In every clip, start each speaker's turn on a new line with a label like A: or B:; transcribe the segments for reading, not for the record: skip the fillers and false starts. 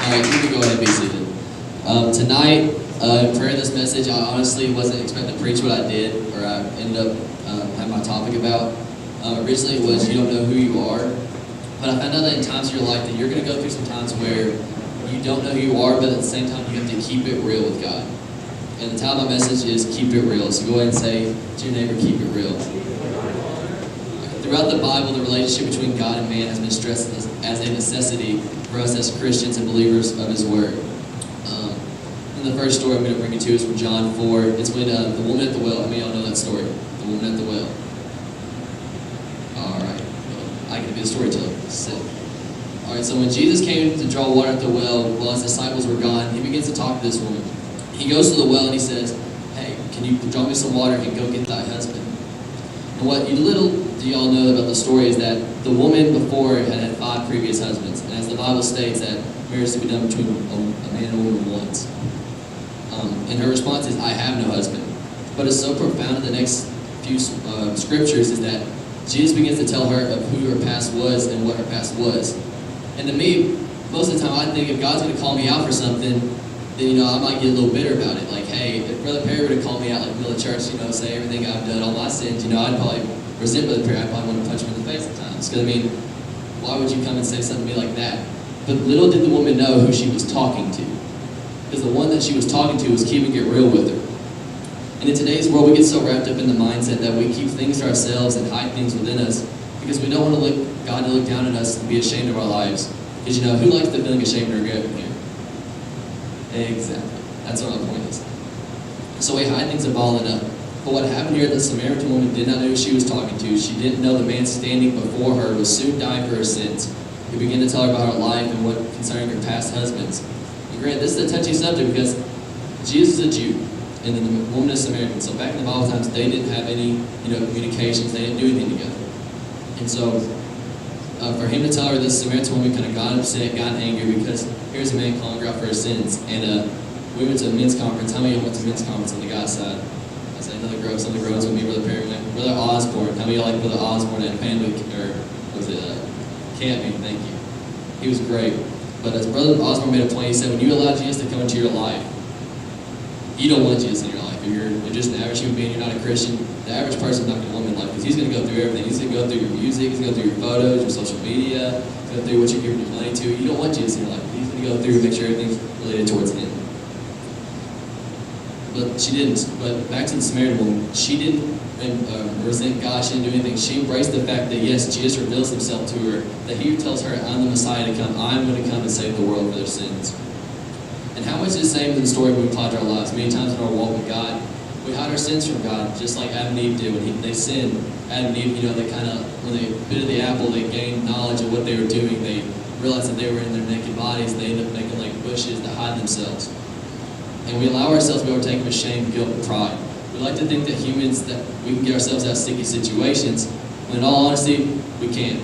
A: Alright, you can go ahead and be seated. Tonight, in prayer this message, I honestly wasn't expecting to preach what I did, or I ended up having my topic about. Originally it was, you don't know who you are. But I found out that in times of your life that you're going to go through some times where you don't know who you are, but at the same time you have to keep it real with God. And the title of my message is Keep It Real. So go ahead and say to your neighbor, keep it real. Throughout the Bible, the relationship between God and man has been stressed as a necessity for us as Christians and believers of His Word. And the first story I'm going to bring you to is from John 4. It's when the woman at the well, I mean, y'all know that story, the woman at the well. All right, well, I get to be the storyteller. Sit. All right, so when Jesus came to draw water at the well, while His disciples were gone, He begins to talk to this woman. He goes to the well and He says, "Hey, can you draw me some water and go get thy husband?" And what little do y'all know about the story is that the woman before had 5 previous husbands. And as the Bible states, that marriage is to be done between a man and a woman once. And her response is, "I have no husband." But it's so profound in the next few scriptures is that Jesus begins to tell her of who her past was and what her past was. And to me, most of the time I think if God's going to call me out for something, then, I might get a little bitter about it. Like, hey, if Brother Perry were to call me out like in the middle of church, say everything I've done, all my sins, I'd probably resent Brother Perry. I'd probably want to punch him in the face at times. Because, why would you come and say something to me like that? But little did the woman know who she was talking to. Because the one that she was talking to was keeping it real with her. And in today's world, we get so wrapped up in the mindset that we keep things to ourselves and hide things within us because we don't want God to look down at us and be ashamed of our lives. Because, who likes the feeling ashamed or regret here? Exactly. That's what my point is. So we hide things and ball it up. But what happened here, the Samaritan woman did not know who she was talking to. She didn't know the man standing before her was soon dying for her sins. He began to tell her about her life and what concerning her past husbands. And granted, this is a touchy subject because Jesus is a Jew and then the woman is Samaritan. So back in the Bible times, they didn't have any, communications. They didn't do anything together. And so for him to tell her this, Samaritan woman kind of got upset, got angry because here's a man calling her out for her sins. And we went to a men's conference. How many of you went to men's conference on the guy's side? I said another grove. Some of the groves with me, Brother Perry went. Brother Osborne. How many of you like Brother Osborne at family, or was it camping? Thank you. He was great. But as Brother Osborne made a point, he said, when you allow Jesus to come into your life, you don't want Jesus in your life. If you're just an average human being, you're not a Christian, the average person's not going to want him in life because he's going to go through everything. He's going to go through your music, he's going to go through your photos, your social media, he's going to go through what you're giving your money to. You don't want Jesus in your life. He's going to go through and make sure everything's related towards him. But she didn't. But back to the Samaritan woman, she didn't resent God. She didn't do anything. She embraced the fact that, yes, Jesus reveals himself to her, that he tells her, I'm the Messiah to come. I'm going to come and save the world for their sins. And how much is the same in the story we apply to our lives? Many times in our walk with God, we hide our sins from God, just like Adam and Eve did when they sinned. Adam and Eve, they when they bit of the apple, they gained knowledge of what they were doing. They realized that they were in their naked bodies. They ended up making like bushes to hide themselves. And we allow ourselves to be overtaken with shame, guilt, and pride. We like to think that humans, that we can get ourselves out of sticky situations, when in all honesty, we can't.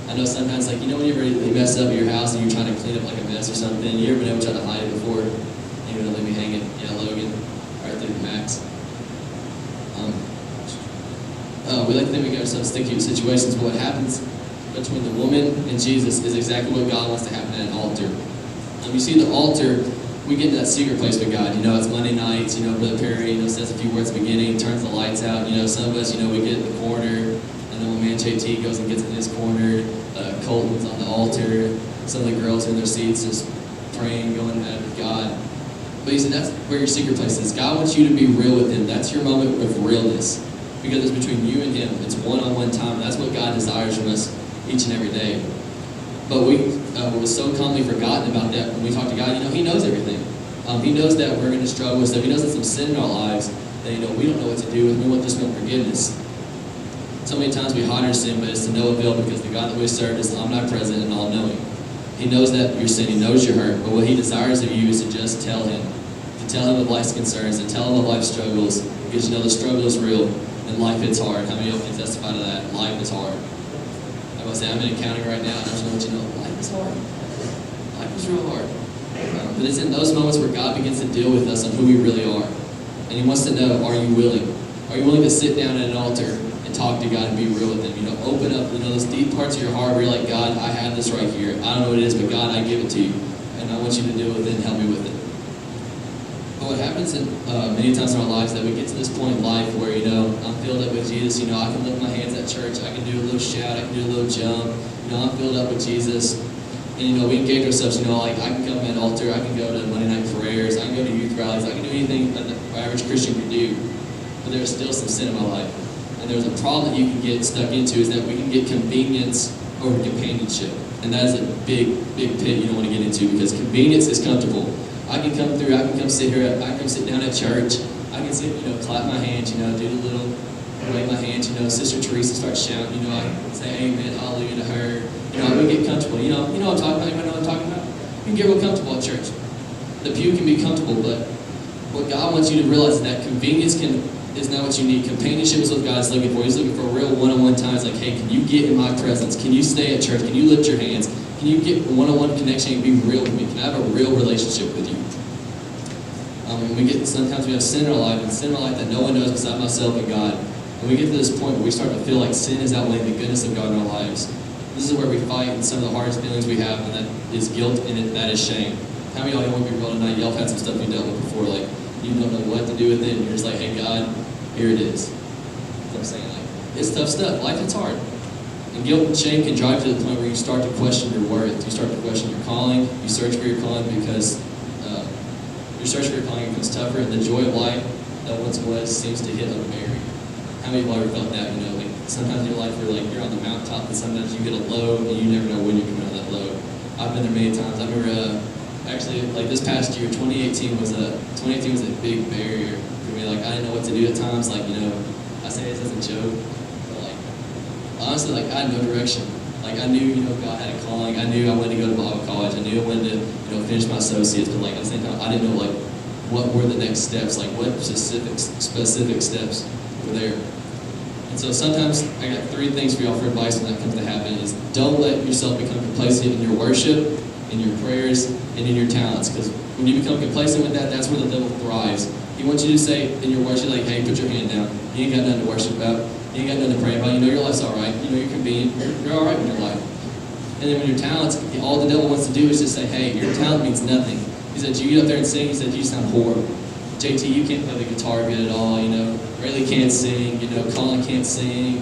A: I know sometimes, when you mess up at your house and you're trying to clean up like a mess or something, you ever been able to try to hide it before? You're going to leave me hanging. Yeah, Logan. Right there, Max. We like to think we get ourselves sticky in situations, but what happens between the woman and Jesus is exactly what God wants to happen at an altar. You see the altar, we get to that secret place with God. It's Monday nights, Brother Perry, says a few words at the beginning, turns the lights out. Some of us, we get in the corner, and then when man JT goes and gets in his corner, Colton's on the altar, some of the girls are in their seats just praying, going at it with God. But he said that's where your secret place is. God wants you to be real with him. That's your moment of realness. Because it's between you and him. It's one-on-one time. That's what God desires from us each and every day. But we were so commonly forgotten about that when we talk to God. He knows everything. He knows that we're going to struggle with stuff. He knows that some sin in our lives that we don't know what to do with. We want just want forgiveness. So many times we hide our sin, but it's to no avail because the God that we serve is omnipresent and all-knowing. He knows that you're sin. He knows you're hurt. But what he desires of you is to just tell him. To tell him of life's concerns. To tell him of life's struggles. Because the struggle is real and life hits hard. How many of you can testify to that? Life is hard. I must say, I'm in accounting right now, and I just want to let you know, life is hard. Life is real hard. But it's in those moments where God begins to deal with us on who we really are. And he wants to know, are you willing? Are you willing to sit down at an altar and talk to God and be real with him? Open up, those deep parts of your heart where you're like, God, I have this right here. I don't know what it is, but God, I give it to you. And and I want you to deal with it and help me with it. But what happens many times in our lives is that we get to this point in life where, I'm filled up with Jesus. I can lift my hands at church. I can do a little shout. I can do a little jump. I'm filled up with Jesus. And, we engage ourselves, like I can come at an altar. I can go to Monday night prayers. I can go to youth rallies. I can do anything that the average Christian can do. But there's still some sin in my life. And there's a problem that you can get stuck into is that we can get convenience over companionship. And that is a big, big pit you don't want to get into because convenience is comfortable. I can come through, I can come sit here, I can come sit down at church, I can sit, clap my hands, do the little, wave my hands, Sister Teresa starts shouting, I can say amen, hallelujah to her. We get comfortable, you know what I'm talking about, anybody know what I'm talking about? You can get real comfortable at church. The pew can be comfortable, but what God wants you to realize is that convenience is not what you need. Companionship is what God's looking for. He's looking for a real one-on-one time. It's like, hey, can you get in my presence? Can you stay at church? Can you lift your hands? Can you get a one-on-one connection and be real with me? Can I have a real relationship with you? Sometimes we have sin in our life, and sin in our life that no one knows beside myself and God. And we get to this point where we start to feel like sin is outweighing the goodness of God in our lives. This is where we fight, and some of the hardest feelings we have, and that is guilt, and that is shame. How many of y'all want to be real tonight? Y'all have had some stuff you dealt with before, like you don't know what to do with it, and you're just like, hey God, here it is. I'm saying, like, it's tough stuff. Life is hard. And guilt and shame can drive you to the point where you start to question your worth. You start to question your calling. You search for your calling because your search for your calling becomes tougher, and the joy of life that once was seems to hit unburied. How many of y'all ever felt that? Like sometimes in your life you're on the mountaintop, and sometimes you get a low, and you never know when you're coming out of that low. I've been there many times. I remember actually, like this past year, 2018 was a big barrier for me. Like I didn't know what to do at times. Like I say this as a joke, but like honestly, like I had no direction. Like I knew, God had a calling. I knew I wanted to go to Bible college. I knew I wanted to, finish my associates. But like at the same time, I didn't know like what were the next steps. Like what specific steps were there. And so sometimes I got 3 things for y'all for advice when that comes to happen: is don't let yourself become complacent in your worship, in your prayers, and in your talents. Because when you become complacent with that, that's where the devil thrives. He wants you to say in your worship, like, hey, put your hand down. You ain't got nothing to worship about. You ain't got nothing to pray about. Your life's all right. You're convenient. You're all right with your life. And then when your talents, all the devil wants to do is just say, hey, your talent means nothing. He said, you get up there and sing. He said, you sound horrible. JT, you can't play the guitar good at all. Rayleigh can't sing. Colin can't sing.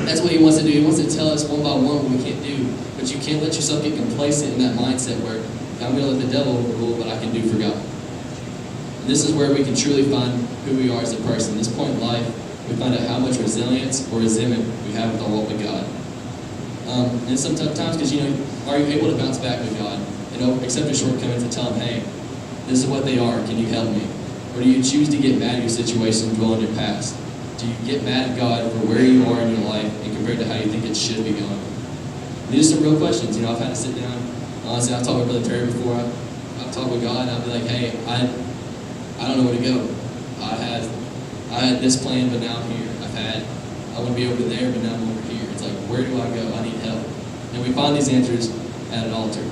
A: That's what he wants to do. He wants to tell us one by one what we can't do. But you can't let yourself get complacent in that mindset where I'm going to let the devil rule, but I can do for God. And this is where we can truly find who we are as a person. At this point in life, we find out how much resilience or resentment we have with our walk with God. And sometimes, because are you able to bounce back with God and accept your shortcomings and tell Him, hey, this is what they are. Can you help me? Or do you choose to get mad at your situation and dwell on your past? Do you get mad at God for where you are in your life and compared to how you think it should be going? And these are some real questions. I've had to sit down. Honestly, I've talked with Brother Terry before. I've talked with God, and I'll be like, hey, I don't know where to go. I had this plan, but now I'm here. I want to be over there, but now I'm over here. It's like, where do I go? I need help. And we find these answers at an altar.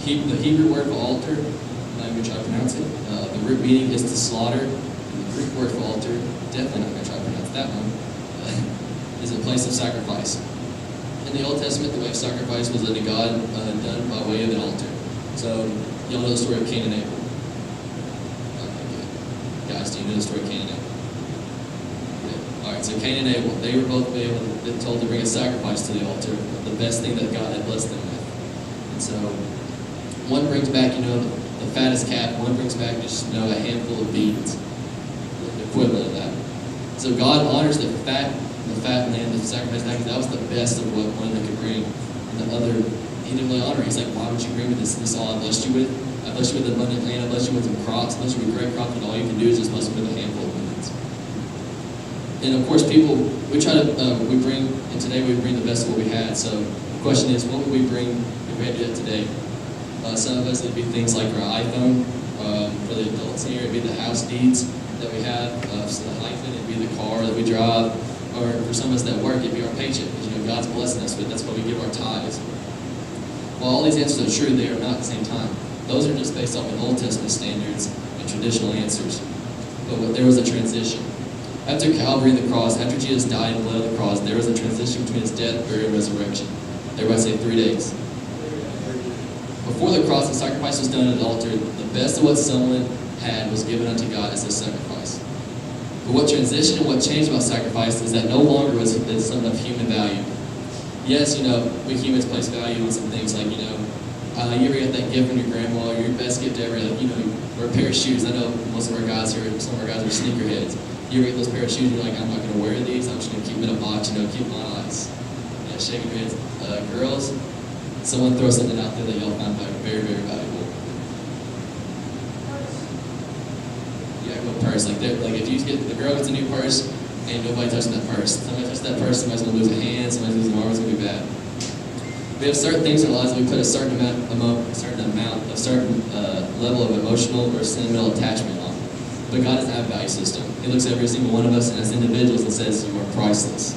A: The Hebrew word for altar, I'm not even going to try to pronounce it. The root meaning is to slaughter. And the Greek word for altar, definitely not going to try to pronounce that one, is a place of sacrifice. In the Old Testament, the way of sacrifice was unto God done by way of an altar. So, y'all know the story of Cain and Abel. Okay, good. Guys, do you know the story of Cain and Abel? Good. Alright, so Cain and Abel, they were both told to bring a sacrifice to the altar, the best thing that God had blessed them with. And so, one brings back, the fattest calf, one brings back just, a handful of beans, the equivalent of that. So God honors the fat lamb, the sacrifice, because that was the best of what one of them could bring. And the other, He didn't really honor it. He's like, why would you bring me this all I blessed you with? I blessed you with abundant land, I blessed you with some crops, I blessed you with great crops, and all you can do is just bless me with a handful of beans. And of course, people, and today we bring the best of what we had. So the question is, what would we bring if we had to do that today? Some of us, it'd be things like our iPhone. For the adults here, it'd be the house deeds that we have. So the hyphen, it'd be the car that we drive. Or for some of us that work, it'd be our paycheck. Because God's blessing us with. That's why we give our tithes. While all these answers are true, they are not at the same time. Those are just based off of Old Testament standards and traditional answers. But there was a transition. After Calvary and the cross, after Jesus died and bled on the cross, there was a transition between His death, burial, and resurrection. Everybody say 3 days. before the cross, the sacrifice was done at the altar. The best of what someone had was given unto God as a sacrifice. But what transitioned and what changed about sacrifice is that no longer was it something of human value. Yes, we humans place value on some things like, you ever get that gift from your grandma, or your best gift ever, like, or a pair of shoes. I know most of our guys here, some of our guys are sneakerheads. You ever get those pair of shoes and you're like, I'm not going to wear these, I'm just going to keep them in a box, keep them on ice. Yeah, shaking your heads. Girls, someone throw something out there that y'all find very, very valuable. Yeah, go purse. Like if you get, the girl gets a new purse, ain't nobody touching that purse. Somebody touches that purse, somebody's going to lose a hand, somebody's losing an arm, it's going to be bad. We have certain things in our lives that we put a certain level of emotional or sentimental attachment on. But God doesn't have a value system. He looks at every single one of us and as individuals and says, you are priceless.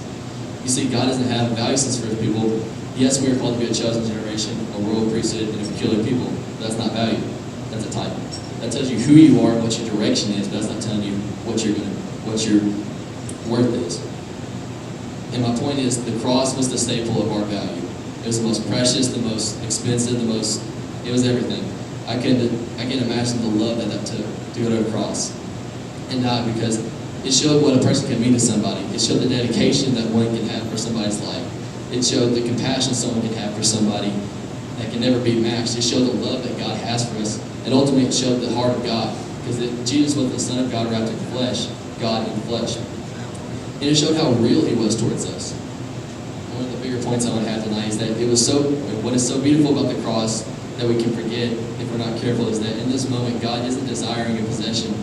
A: You see, God doesn't have a value system for his people. Yes, we are called to be a chosen generation, a royal priesthood, and a peculiar people. But that's not value. That's a title. That tells you who you are and what your direction is, but that's not telling you what your worth is. And my point is, the cross was the staple of our value. It was the most precious, the most expensive, it was everything. I can't imagine the love that took to go to a cross and die, because it showed what a person can mean to somebody. It showed the dedication that one can have for somebody's life. It showed the compassion someone can have for somebody that can never be matched. It showed the love that God has for us. And ultimately, it showed the heart of God, because Jesus was the Son of God wrapped in flesh, God in flesh. And it showed how real he was towards us. One of the bigger points I want to have tonight is that what is so beautiful about the cross that we can forget if we're not careful is that in this moment, God isn't desiring a possession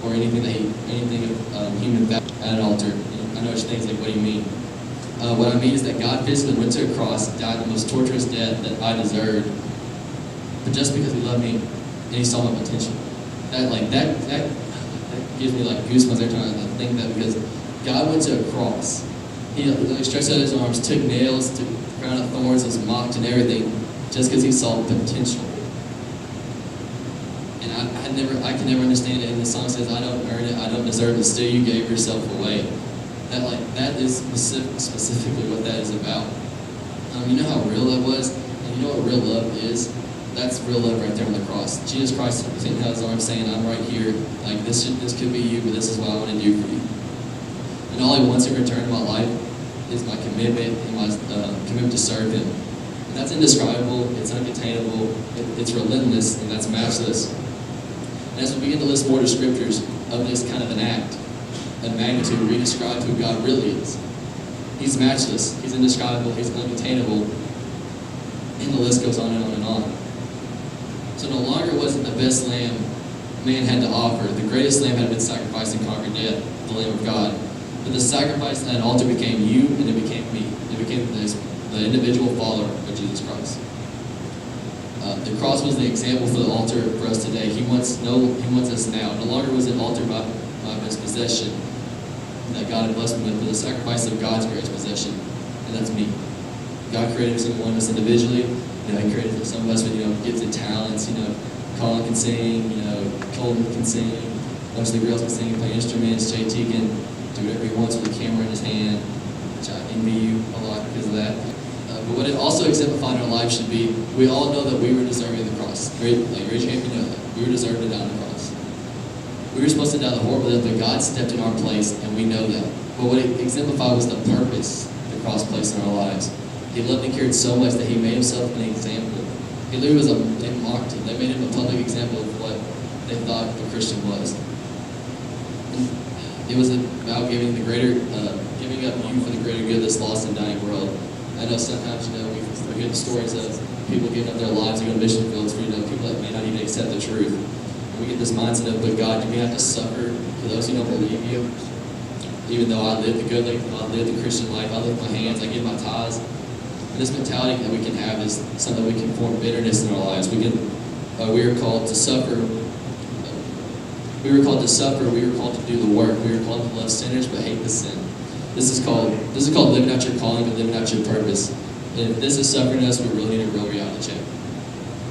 A: or anything of human value at an altar. I know what you're thinking, like, what do you mean? What I mean is that God physically went to a cross, died the most torturous death that I deserved, but just because he loved me and he saw my potential. That gives me like goosebumps every time I think that, because God went to a cross. He stretched out his arms, took nails, took a crown of thorns, was mocked and everything, just because he saw potential. And I can never understand it. And the song says, I don't earn it, I don't deserve it, still you gave yourself away. That is specifically what that is about. You know how real that was? And you know what real love is? That's real love right there on the cross. Jesus Christ taking out his arms saying, I'm right here. Like, this could be you, but this is what I want to do for you. And all he wants in return in my life is my commitment and my commitment to serve him. And that's indescribable, it's uncontainable, it's relentless, and that's matchless. And as we begin to list more descriptors of this kind of an act, a magnitude, we describe who God really is. He's matchless, he's indescribable, he's uncontainable, and the list goes on and on and on. So no longer was it the best lamb man had to offer. The greatest lamb had been sacrificed and conquered death, the Lamb of God. But the sacrifice at an altar became you, and it became me. It became the individual follower of Jesus Christ. The cross was the example for the altar for us today. He wants us now. No longer was it altar by his possession that God had blessed me with, but the sacrifice of God's greatest possession, and that's me. God created every single one of us individually. He created some of us with gifts and talents. Colin can sing. Colton can sing. Most of the girls can sing and play instruments. JT can do whatever he wants with a camera in his hand, which I envy you a lot because of that. But what it also exemplified in our lives should be, we all know that we were deserving of the cross. Raise your hand if you know that. We were deserving to die on the cross. We were supposed to die the horrible death, but God stepped in our place, and we know that. But what it exemplified was the purpose the cross placed in our lives. He loved and cared so much that he made himself an example. He literally they mocked him. They made him a public example of what they thought a Christian was. And it was about giving up you for the greater good of this lost and dying world. I know sometimes, we hear the stories of people giving up their lives to go to mission fields for people that may not even accept the truth. And we get this mindset of, but God, do we have to suffer for those who don't believe you? Even though I live the good life, I live the Christian life, I lift my hands, I give my tithes. And this mentality that we can have is something we can form bitterness in our lives. We are called to suffer. We were called to suffer. We were called to do the work. We were called to love sinners but hate the sin. This is called living out your calling and living out your purpose. And if this is suffering us, we really need a real reality check.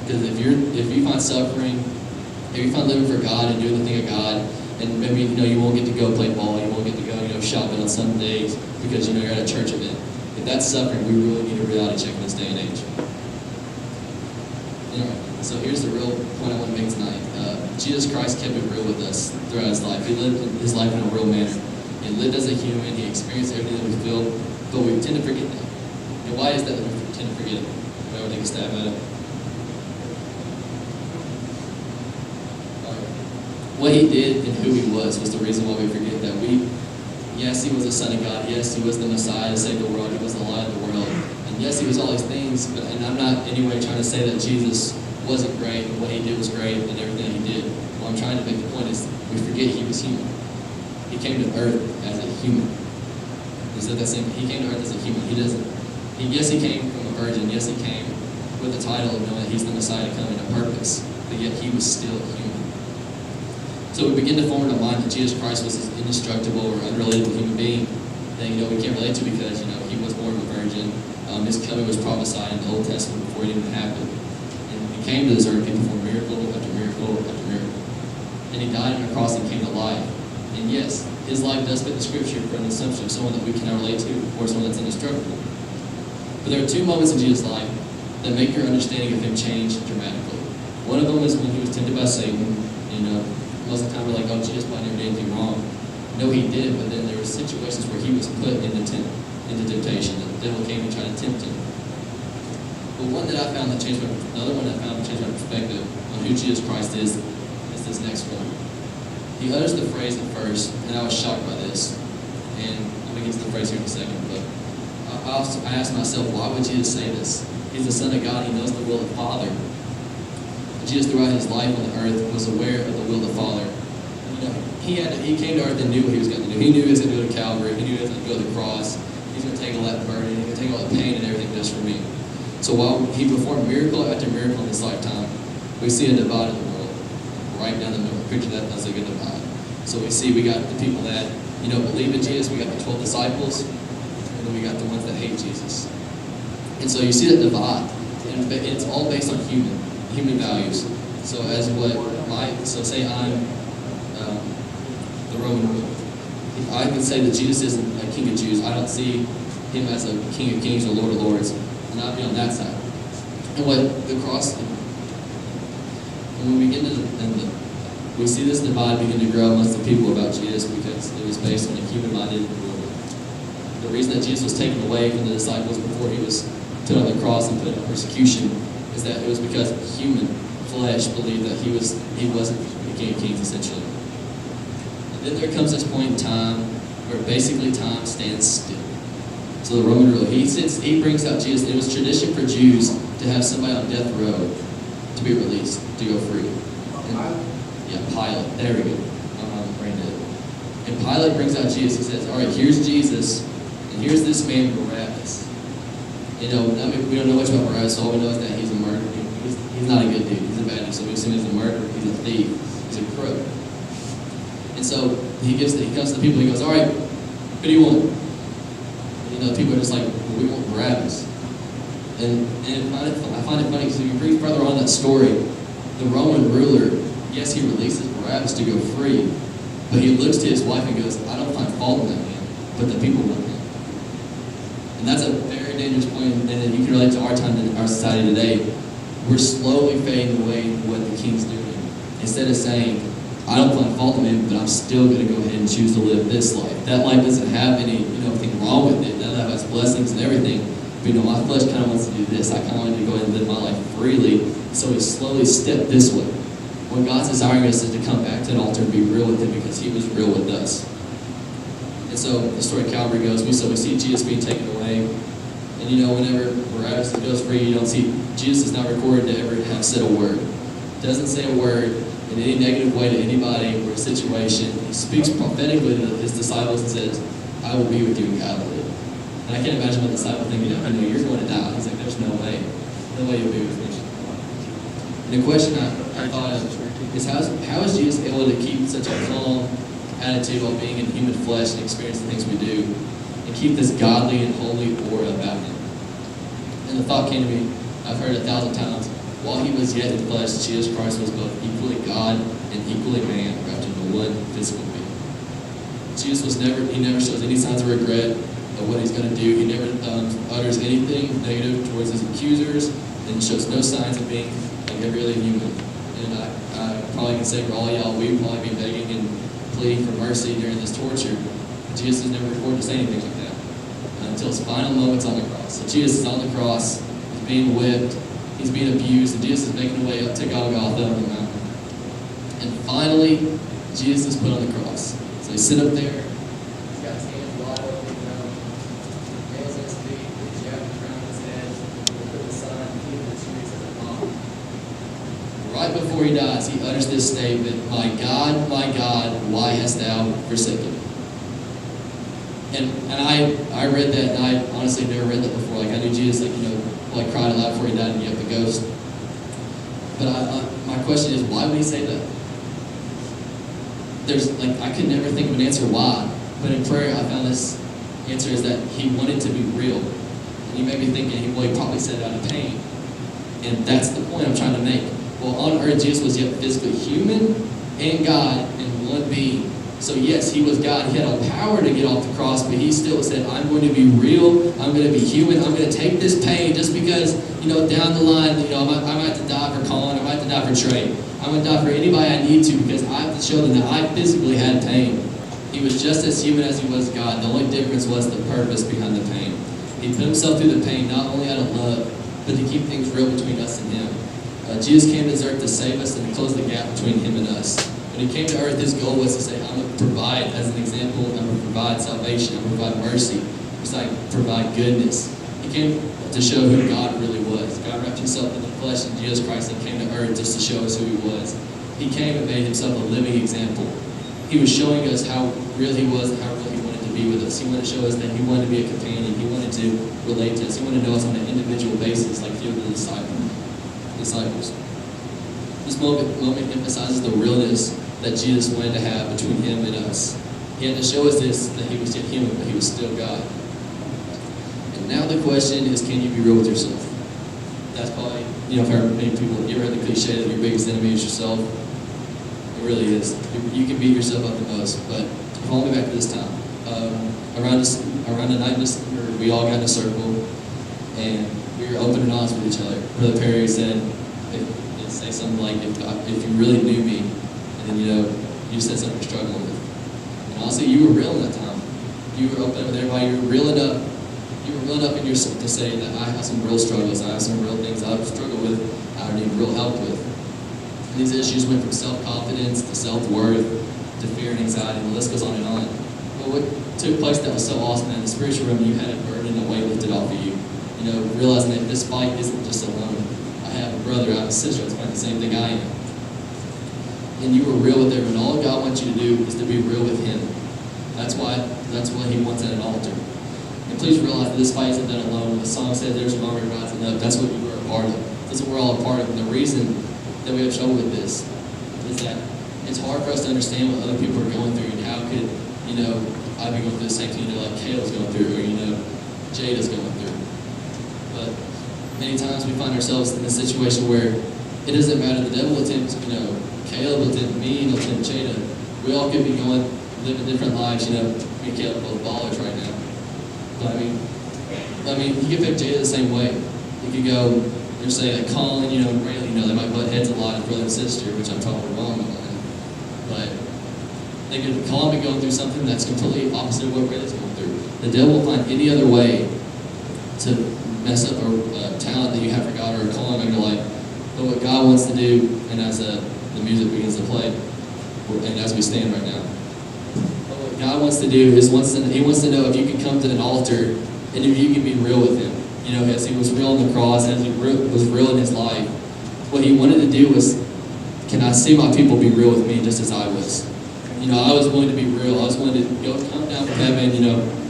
A: Because if you find suffering, if you find living for God and doing the thing of God, and maybe you won't get to go play ball, you won't get to go shopping on some days because you're at a church event. If that's suffering, we really need a reality check in this day and age. Anyway. So here's the real point I want to make tonight. Jesus Christ kept it real with us throughout his life. He lived his life in a real manner. He lived as a human. He experienced everything that we feel, but we tend to forget that. And why is that we tend to forget it? I would take a stab at it. What he did and who he was the reason why we forget that. Yes, he was the Son of God. Yes, he was the Messiah to save the world. He was the light of the world. And yes, he was all these things, and I'm not in any way trying to say that Jesus wasn't great and what he did was great and everything he did. What I'm trying to make the point is we forget he was human. He came to earth as a human. Is that same? He came to earth as a human. Yes, he came from a virgin. Yes, he came with the title of knowing that he's the Messiah to come in a purpose. But yet he was still human. So we begin to form in our mind that Jesus Christ was this indestructible or unrelatable human being that we can't relate to because he was born of a virgin. His coming was prophesied in the Old Testament before it even happened. And he came to this earth and performed miracle after miracle after miracle. And he died on a cross and came to life. And yes, his life does fit the scripture for an assumption of someone that we cannot relate to or someone that's indestructible. But there are two moments in Jesus' life that make your understanding of him change dramatically. One of them is when he was tempted by Satan. Most of the time we're like, oh, Jesus probably never did anything wrong. No, he did, but then there were situations where he was put into temptation. The devil came and tried to tempt him. But another one that I found changed my perspective on who Jesus Christ is this next one. He utters the phrase at first, and I was shocked by this. And I'm going to get to the phrase here in a second, but I asked myself, why would Jesus say this? He's the Son of God. He knows the will of the Father. Jesus, throughout his life on the earth, was aware of the will of the Father. He came to earth and knew what he was going to do. He knew he was going to go to Calvary. He knew he was going to go to the cross. He's going to take all that burden. He's going to take all that pain and everything just for me. So while he performed miracle after miracle in his lifetime, we see a divide in the world, right down the middle. Picture that as a good divide. So we got the people that believe in Jesus. We got the 12 disciples, and then we got the ones that hate Jesus. And so you see that divide, and it's all based on human values. So say I'm the Roman ruler. If I could say that Jesus isn't a king of Jews, I don't see him as a king of kings or Lord of lords, and I'd be on that side. And what the cross, when we begin we see this divide begin to grow amongst the people about Jesus because it was based on a human-minded ruler. The reason that Jesus was taken away from the disciples before he was put on the cross and put in persecution is that it was because human flesh believed that he wasn't the King of Kings, essentially. And then there comes this point in time where basically time stands still. So the Roman ruler, he brings out Jesus. It was tradition for Jews to have somebody on death row to be released, to go free. Pilate. There we go. Brain dead. And Pilate brings out Jesus. He says, all right, here's Jesus, and here's this man, Barabbas. We don't know much about Barabbas, so all we know is that he's a murderer. He's not a good dude. He's a bad dude. So we assume he's a murderer. He's a thief. He's a crook. And so he comes to the people. He goes, all right, who do you want? People are just like, well, we want Barabbas. And I find it funny because if you read further on that story, the Roman ruler, yes, he releases Barabbas to go free, but he looks to his wife and goes, I don't find fault in that man, but the people want him. And that's a very dangerous point, and you can relate to our time in our society today. We're slowly fading away from what the king's doing. Instead of saying, I don't find fault in him, but I'm still going to go ahead and choose to live this life. That life doesn't have anything wrong with it. That life has blessings and everything. But my flesh kind of wants to do this. I kind of want to go ahead and live my life freely. So we slowly step this way. What God's desiring us is to come back to an altar and be real with him because he was real with us. And so the story of Calvary goes, we see Jesus being taken away. And whenever Barabbas goes free, you don't see, Jesus is not recorded to ever have said a word. Doesn't say a word in any negative way to anybody or a situation. He speaks prophetically to his disciples and says, I will be with you in Galilee. And I can't imagine what the disciple thinking, I know you're going to die. He's like, there's no way. No way you'll be with me. And the question I thought of is how is Jesus able to keep such a calm attitude while being in human flesh and experience the things we do and keep this godly and holy aura about him? And the thought came to me, I've heard 1,000 times, while he was yet in flesh, Jesus Christ was both equally God and equally man wrapped into one physical being. Jesus never shows any signs of regret of what he's going to do. He never utters anything negative towards his accusers and shows no signs of being every other human. And I probably can say for all y'all, we would probably be begging and pleading for mercy during this torture. But Jesus is never recorded to say anything like that until his final moments on the cross. So Jesus is on the cross, he's being whipped, he's being abused, and Jesus is making his way up to Golgotha on the mountain. And finally, Jesus is put on the cross. So he's sitting up there, he's got his hands wide open, nails in his feet, the javelin crown on his head, put the sign, he the streets as a mob. Right before he dies, he utters this statement, my God, why hast thou forsaken me? And I read that, and I honestly never read that before. Like, I knew Jesus, cried aloud before he died, and he had the ghost. But my question is, why would he say that? I could never think of an answer why. But in prayer, I found this answer is that he wanted to be real. And you may be thinking, he probably said it out of pain. And that's the point I'm trying to make. Well, on earth, Jesus was yet physically human and God in one being. So yes, he was God. He had all power to get off the cross, but he still said, I'm going to be real. I'm going to be human. I'm going to take this pain just because, down the line, I might have to die for Colin. I might have to die for Trey. I'm going to die for anybody I need to because I have to show them that I physically had pain. He was just as human as he was God. The only difference was the purpose behind the pain. He put himself through the pain not only out of love, but to keep things real between us and him. Jesus came to this earth to save us and to close the gap between him and us. When he came to earth, his goal was to say, I'm going to provide, as an example, I'm going to provide salvation, I'm going to provide mercy, just like provide goodness. He came to show who God really was. God wrapped himself in the flesh in Jesus Christ and came to earth just to show us who he was. He came and made himself a living example. He was showing us how real he was and how real he wanted to be with us. He wanted to show us that he wanted to be a companion. He wanted to relate to us. He wanted to know us on an individual basis, like few of the disciples. This moment emphasizes the realness that Jesus wanted to have between him and us. He had to show us this, that he was yet human, but he was still God. And now the question is, can you be real with yourself? That's probably, I've heard many people, you ever heard the cliche that your biggest enemy is yourself? It really is. You can beat yourself up the most, but follow me back to this time. Around the night in December, we all got in a circle, and we were open and honest with each other. Brother Perry said, say something like, if you really knew me, and then, you said something you're struggling with. And honestly, you were real in that time. You were open with everybody. You were real enough in yourself to say that I have some real struggles. I have some real things I've struggled with. I need real help with. And these issues went from self-confidence to self-worth to fear and anxiety. And the list goes on and on. But what took place that was so awesome that in the spiritual realm, you had a burden and a weight lifted off of you. Realizing that this fight isn't just alone. I have a brother, I have a sister that's fighting the same thing I am. And you were real with them, and all God wants you to do is to be real with him. That's what he wants at an altar. And please realize that this fight isn't done alone. The song says there's an army rising up. That's what you were a part of. That's what we're all a part of. And the reason that we have trouble with this is that it's hard for us to understand what other people are going through, and how could, I be going through the same thing like Kayla's going through, or, Jada's going through. But many times we find ourselves in a situation where it doesn't matter. The devil will tempt, Caleb will tempt me, he'll tempt Jada. We all could be living different lives, me and Caleb are both ballers right now. But I mean, you could pick Jada the same way. You could go, there's say like Colin, and Rayleigh, they might butt heads a lot as brother and sister, which I'm probably wrong on that. But they could Colin be going through something that's completely opposite of what Rayleigh's going through. The devil will find any other way to mess up a talent that you have for God or a calling on your life. But what God wants to do, and as the music begins to play, and as we stand right now, but what God wants to do is He wants to know if you can come to an altar and if you can be real with Him. As He was real on the cross, as He was real in His life, what He wanted to do was, can I see my people be real with me just as I was? I was willing to be real. I was willing to come down from heaven,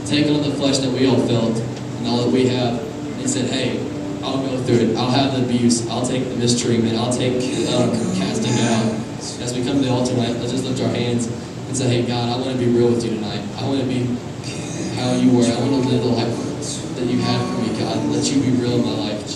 A: take on the flesh that we all felt and all that we have, and said, hey, I'll go through it. I'll have the abuse. I'll take the mistreatment. I'll take casting out. As we come to the altar tonight, let's just lift our hands and say, hey, God, I want to be real with you tonight. I want to be how you were. I want to live the life that you have for me, God. Let you be real in my life,